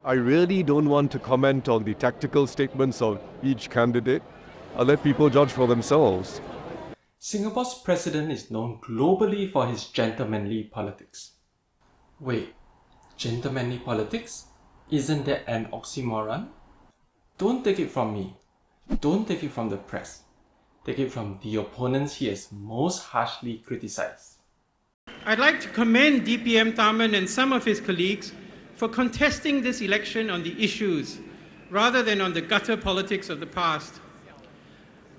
I really don't want to comment on the tactical statements of each candidate. I'll let people judge for themselves. Singapore's president is known globally for his gentlemanly politics. Wait, gentlemanly politics? Isn't that an oxymoron? Don't take it from me. Don't take it from the press. Take it from the opponents he has most harshly criticized. I'd like to commend DPM Tharman and some of his colleagues for contesting this election on the issues rather than on the gutter politics of the past.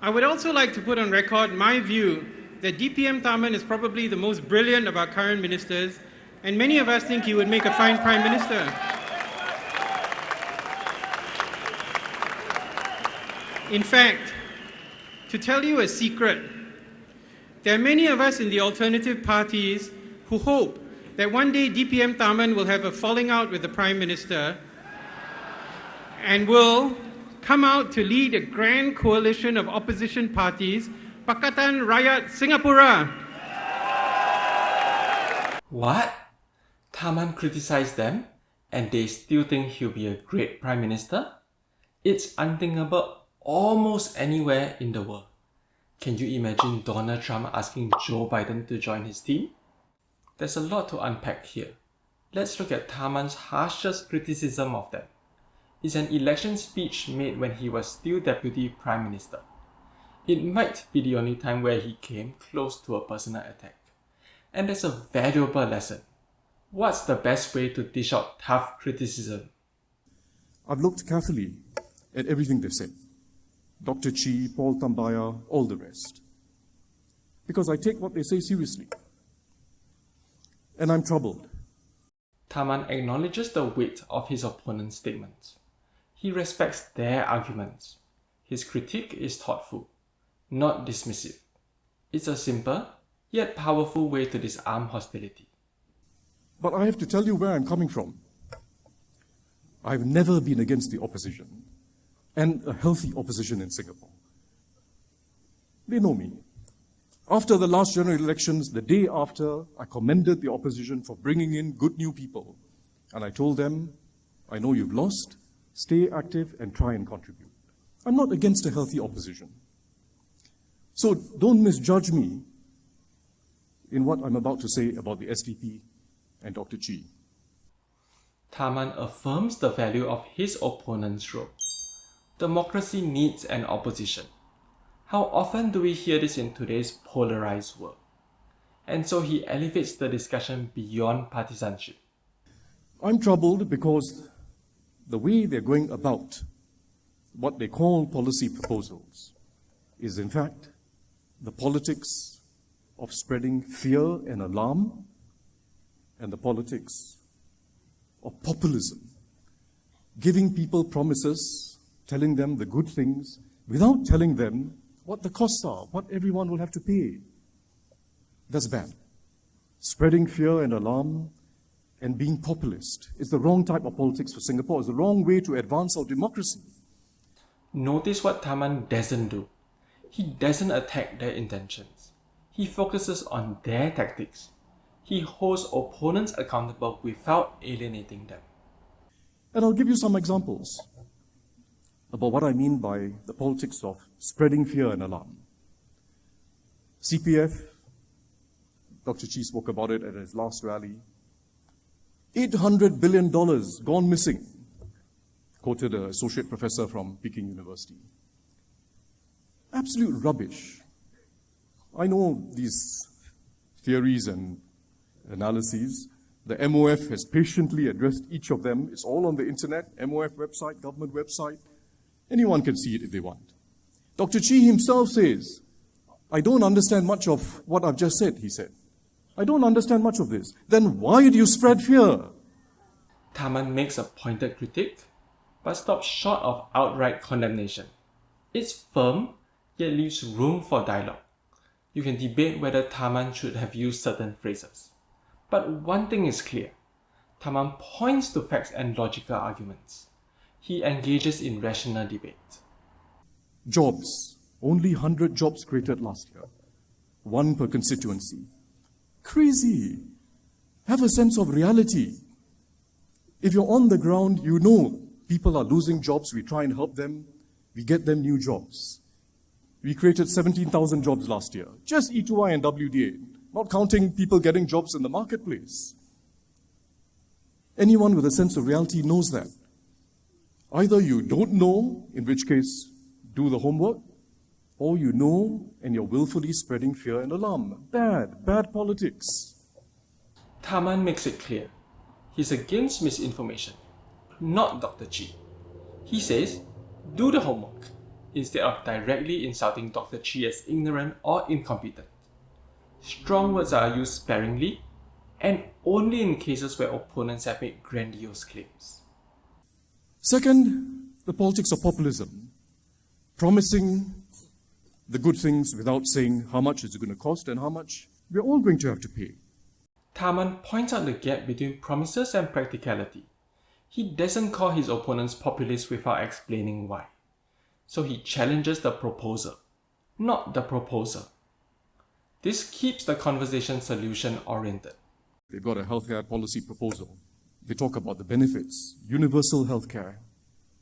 I would also like to put on record my view that DPM Tharman is probably the most brilliant of our current ministers, and many of us think he would make a fine Prime Minister. In fact, to tell you a secret, there are many of us in the alternative parties who hope that one day DPM Tharman will have a falling out with the Prime Minister and will come out to lead a grand coalition of opposition parties, Pakatan Rakyat Singapura. What? Tharman criticized them and they still think he'll be a great Prime Minister? It's unthinkable almost anywhere in the world. Can you imagine Donald Trump asking Joe Biden to join his team? There's a lot to unpack here. Let's look at Tharman's harshest criticism of them. It's an election speech made when he was still Deputy Prime Minister. It might be the only time where he came close to a personal attack. And there's a valuable lesson. What's the best way to dish out tough criticism? I've looked carefully at everything they've said. Dr. Chi, Paul Tambaya, all the rest. Because I take what they say seriously. And I'm troubled. Tharman acknowledges the weight of his opponent's statements. He respects their arguments. His critique is thoughtful, not dismissive. It's a simple, yet powerful way to disarm hostility. But I have to tell you where I'm coming from. I've never been against the opposition, and a healthy opposition in Singapore. They know me. After the last general elections, the day after, I commended the opposition for bringing in good new people. And I told them, I know you've lost, stay active and try and contribute. I'm not against a healthy opposition. So don't misjudge me in what I'm about to say about the SDP and Dr. Chi. Tharman affirms the value of his opponent's role. Democracy needs an opposition. How often do we hear this in today's polarized world? And so he elevates the discussion beyond partisanship. I'm troubled because the way they're going about what they call policy proposals is in fact the politics of spreading fear and alarm and the politics of populism, giving people promises, telling them the good things without telling them what the costs are, what everyone will have to pay. That's bad. Spreading fear and alarm and being populist is the wrong type of politics for Singapore. It's the wrong way to advance our democracy. Notice what Tharman doesn't do. He doesn't attack their intentions. He focuses on their tactics. He holds opponents accountable without alienating them. And I'll give you some examples about what I mean by the politics of spreading fear and alarm. CPF, Dr. Chi spoke about it at his last rally. $800 billion gone missing, quoted an associate professor from Peking University. Absolute rubbish. I know these theories and analyses. The MOF has patiently addressed each of them. It's all on the internet, MOF website, government website. Anyone can see it if they want. Dr. Chi himself says, I don't understand much of what I've just said, he said. I don't understand much of this. Then why do you spread fear? Tharman makes a pointed critique, but stops short of outright condemnation. It's firm, yet leaves room for dialogue. You can debate whether Tharman should have used certain phrases. But one thing is clear. Tharman points to facts and logical arguments. He engages in rational debate. Jobs. Only 100 jobs created last year. 1 per constituency. Crazy. Have a sense of reality. If you're on the ground, you know people are losing jobs, we try and help them, we get them new jobs. We created 17,000 jobs last year, just E2I and WDA, not counting people getting jobs in the marketplace. Anyone with a sense of reality knows that. Either you don't know, in which case, do the homework, or you know and you're willfully spreading fear and alarm. Bad politics. Tharman makes it clear. He's against misinformation, not Dr. Chi. He says, do the homework, instead of directly insulting Dr. Chi as ignorant or incompetent. Strong words are used sparingly, and only in cases where opponents have made grandiose claims. Second, the politics of populism. Promising the good things without saying how much it's going to cost and how much we're all going to have to pay. Tharman points out the gap between promises and practicality. He doesn't call his opponents populists without explaining why. So he challenges the proposer, not the proposer. This keeps the conversation solution-oriented. They've got a healthcare policy proposal. They talk about the benefits, universal healthcare.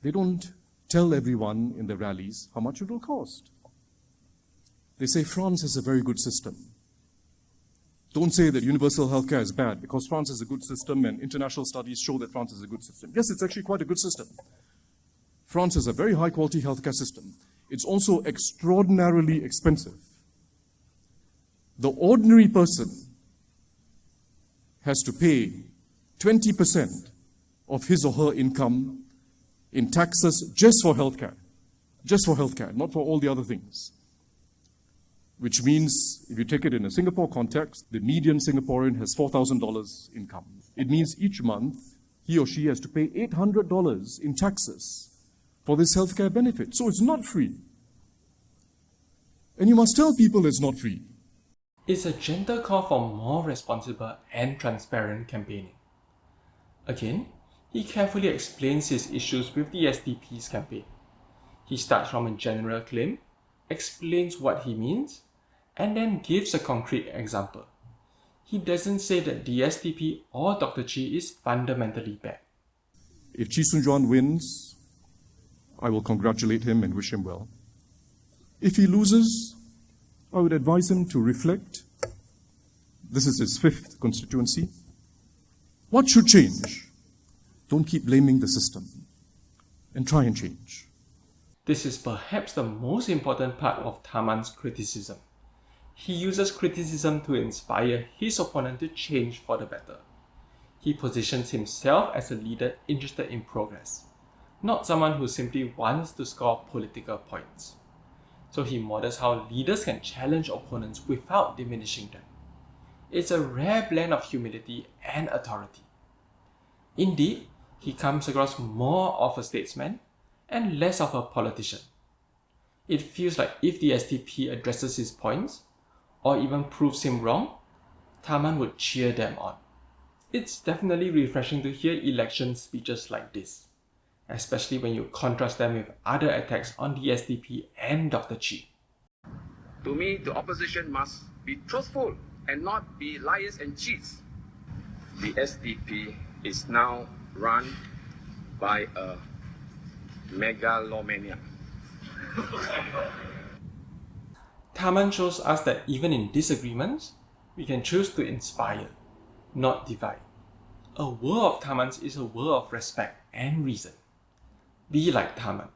They don't tell everyone in the rallies how much it will cost. They say France has a very good system. Don't say that universal healthcare is bad because France has a good system and international studies show that France has a good system. Yes, it's actually quite a good system. France has a very high quality healthcare system. It's also extraordinarily expensive. The ordinary person has to pay 20% of his or her income in taxes just for healthcare. Just for healthcare, not for all the other things. Which means, if you take it in a Singapore context, the median Singaporean has $4,000 income. It means each month, he or she has to pay $800 in taxes for this healthcare benefit. So it's not free. And you must tell people it's not free. It's a gentle call for more responsible and transparent campaigning. Again, he carefully explains his issues with the SDP's campaign. He starts from a general claim, explains what he means, and then gives a concrete example. He doesn't say that the SDP or Dr. Chi is fundamentally bad. If Chee Soon-juan wins, I will congratulate him and wish him well. If he loses, I would advise him to reflect. This is his 5th constituency. What should change? Don't keep blaming the system and try and change. This is perhaps the most important part of Tharman's criticism. He uses criticism to inspire his opponent to change for the better. He positions himself as a leader interested in progress, not someone who simply wants to score political points. So he models how leaders can challenge opponents without diminishing them. It's a rare blend of humility and authority. Indeed, he comes across more of a statesman and less of a politician. It feels like if the SDP addresses his points, or even proves him wrong, Tharman would cheer them on. It's definitely refreshing to hear election speeches like this, especially when you contrast them with other attacks on the SDP and Dr. Chi. To me, the opposition must be truthful and not be liars and cheats. The SDP is now run by a megalomaniac. Tharman shows us that even in disagreements, we can choose to inspire, not divide. A world of Tharmans is a world of respect and reason. Be like Tharman.